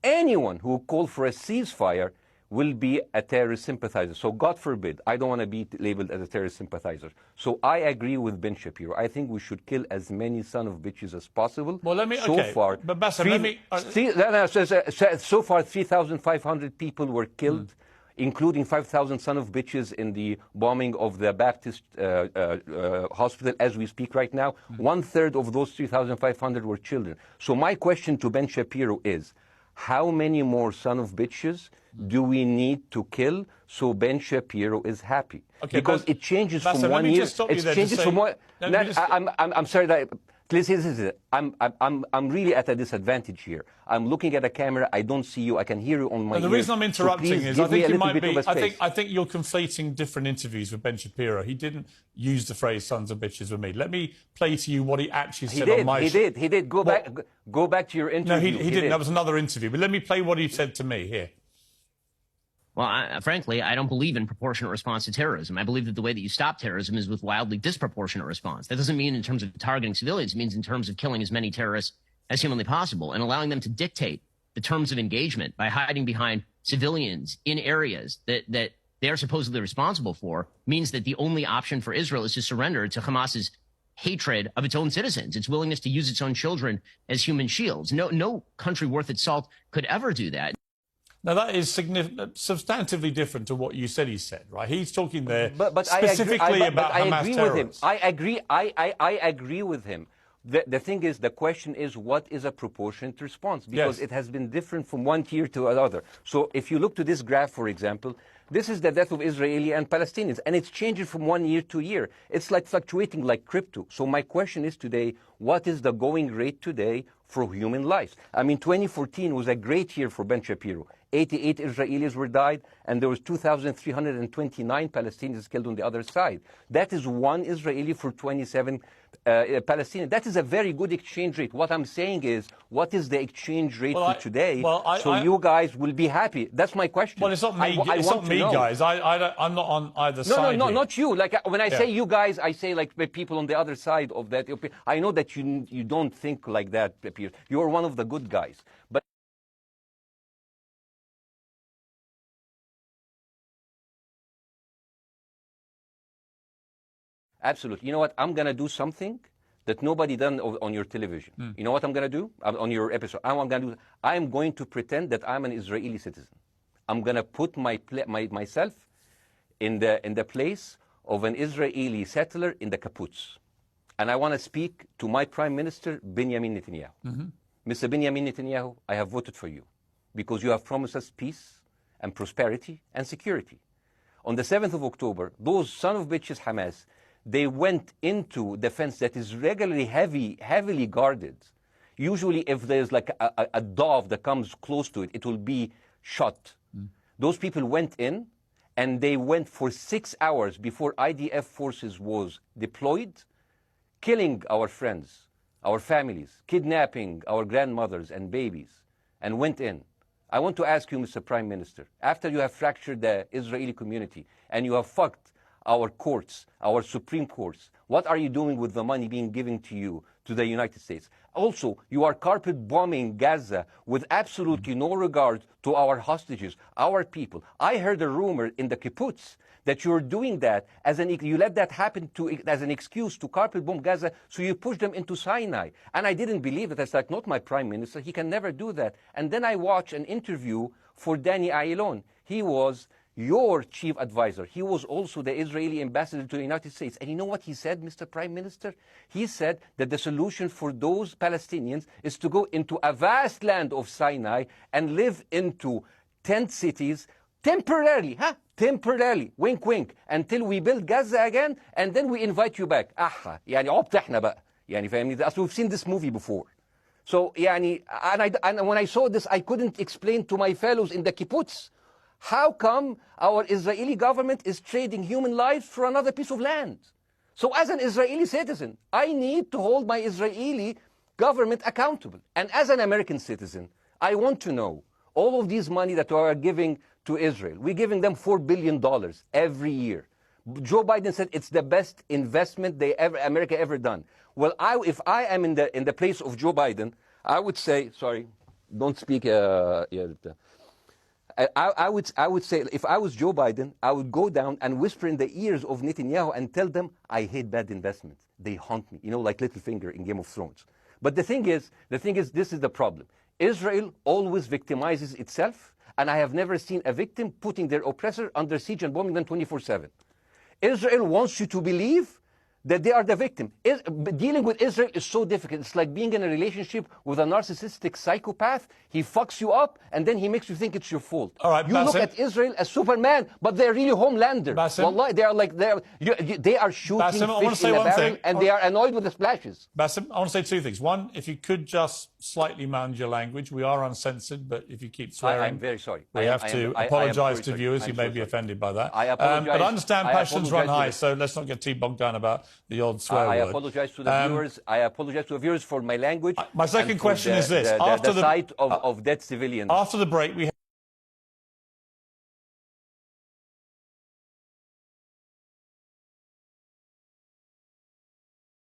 anyone who calls for a ceasefire will be a terrorist sympathizer. So God forbid, I don't want to be labeled as a terrorist sympathizer. So I agree with Ben Shapiro. I think we should kill as many son of bitches as possible. Well, let me, so okay, far, but Bاسم, so far 3,500 people were killed, including 5,000 son of bitches in the bombing of the Baptist hospital as we speak right now. 1/3 of those 3,500 were children. So my question to Ben Shapiro is, how many more son of bitches do we need to kill so Ben Shapiro is happy? Okay, because it changes Bاسم, from 1 year. It changes from one. I'm sorry that. Listen, I'm really at a disadvantage here. I'm looking at a camera. I don't see you. I can hear you on my ear. The reason I'm interrupting is I think you're conflating different interviews with Ben Shapiro. He didn't use the phrase "sons of bitches" with me. Let me play to you what he actually said on my show. He did. Go back to your interview. No, he didn't. That was another interview. But let me play what he said to me here. Well, frankly, I don't believe in proportionate response to terrorism. I believe that the way that you stop terrorism is with wildly disproportionate response. That doesn't mean in terms of targeting civilians. It means in terms of killing as many terrorists as humanly possible and allowing them to dictate the terms of engagement by hiding behind civilians in areas that they are supposedly responsible for means that the only option for Israel is to surrender to Hamas's hatred of its own citizens, its willingness to use its own children as human shields. No country worth its salt could ever do that. Now, that is substantively different to what you said he said, right? He's talking there specifically about Hamas terrorists. I agree with him. The thing is, the question is, what is a proportionate response? Because it has been different from one tier to another. So if you look to this graph, for example, this is the death of Israeli and Palestinians, and it's changing from 1 year to year. It's like fluctuating like crypto. So my question is today, what is the going rate today for human lives? I mean, 2014 was a great year for Ben Shapiro. 88 Israelis were died, and there was 2,329 Palestinians killed on the other side. That is one Israeli for 27 Palestinians. That is a very good exchange rate. What I'm saying is, what is the exchange rate for today? You guys will be happy. That's my question. Well, it's not me, guys. I'm not on either side. No, not you. Like when I say you guys, I say like the people on the other side of that. I know that you don't think like that, Pierre. You're one of the good guys. But absolutely. You know what? I'm going to do something that nobody done on your television. You know what I'm going to do on your episode? I'm going to pretend that I'm an Israeli citizen. I'm going to put myself in the place of an Israeli settler in the kibbutz. And I want to speak to my Prime Minister, Benjamin Netanyahu. Mr. Benjamin Netanyahu, I have voted for you because you have promised us peace and prosperity and security. On the 7th of October, those son of bitches Hamas, they went into the fence that is regularly heavily guarded. Usually if there's like a dove that comes close to it, it will be shot. Those people went in, and they went for 6 hours before IDF forces was deployed, killing our friends, our families, kidnapping our grandmothers and babies, and went in. I want to ask you, Mr. Prime Minister, after you have fractured the Israeli community and you have fucked our courts, our Supreme Courts, what are you doing with the money being given to you, to the United States? Also, you are carpet bombing Gaza with absolutely no regard to our hostages, our people. I heard a rumor in the kibbutz that you're doing that you let that happen as an excuse to carpet bomb Gaza, so you push them into Sinai. And I didn't believe it. It's like, not my Prime Minister. He can never do that. And then I watched an interview for Danny Ayalon. He was your chief advisor. He was also the Israeli ambassador to the United States. And you know what he said, Mr. Prime Minister? He said that the solution for those Palestinians is to go into a vast land of Sinai and live into tent cities temporarily, temporarily, wink wink, until we build Gaza again, and then we invite you back. يعني عبط احنا بقى. يعني فاهمني؟ We've seen this movie before. So يعني, and when I saw this, I couldn't explain to my fellows in the kibbutz, how come our Israeli government is trading human lives for another piece of land? So as an Israeli citizen, I need to hold my Israeli government accountable. And as an American citizen, I want to know all of these money that we are giving to Israel. We're giving them $4 billion every year. Joe Biden said it's the best investment America ever done. Well, if I am in the place of Joe Biden, I would say, sorry, don't speak. I would say, if I was Joe Biden, I would go down and whisper in the ears of Netanyahu and tell them, I hate bad investments. They haunt me, like Littlefinger in Game of Thrones. But the thing is, this is the problem. Israel always victimizes itself, and I have never seen a victim putting their oppressor under siege and bombing them 24/7. Israel wants you to believe that they are the victim. Dealing with Israel is so difficult. It's like being in a relationship with a narcissistic psychopath. He fucks you up, and then he makes you think it's your fault. All right, you Bassem, look at Israel as Superman, but they're really Homelander. Wallahi, they are shooting Bassem, fish in a barrel, and they are annoyed with the splashes. Bassem, I want to say two things. One, if you could just slightly manage your language. We are uncensored, but if you keep swearing... I'm very sorry. We have to apologise to viewers who may be offended by that. I apologise. But I understand passions run high, so let's not get too bogged down about the odd swear word. I apologise to the viewers. I apologise to the viewers for my language. My second question is this. After the sight of dead civilians. After the break, we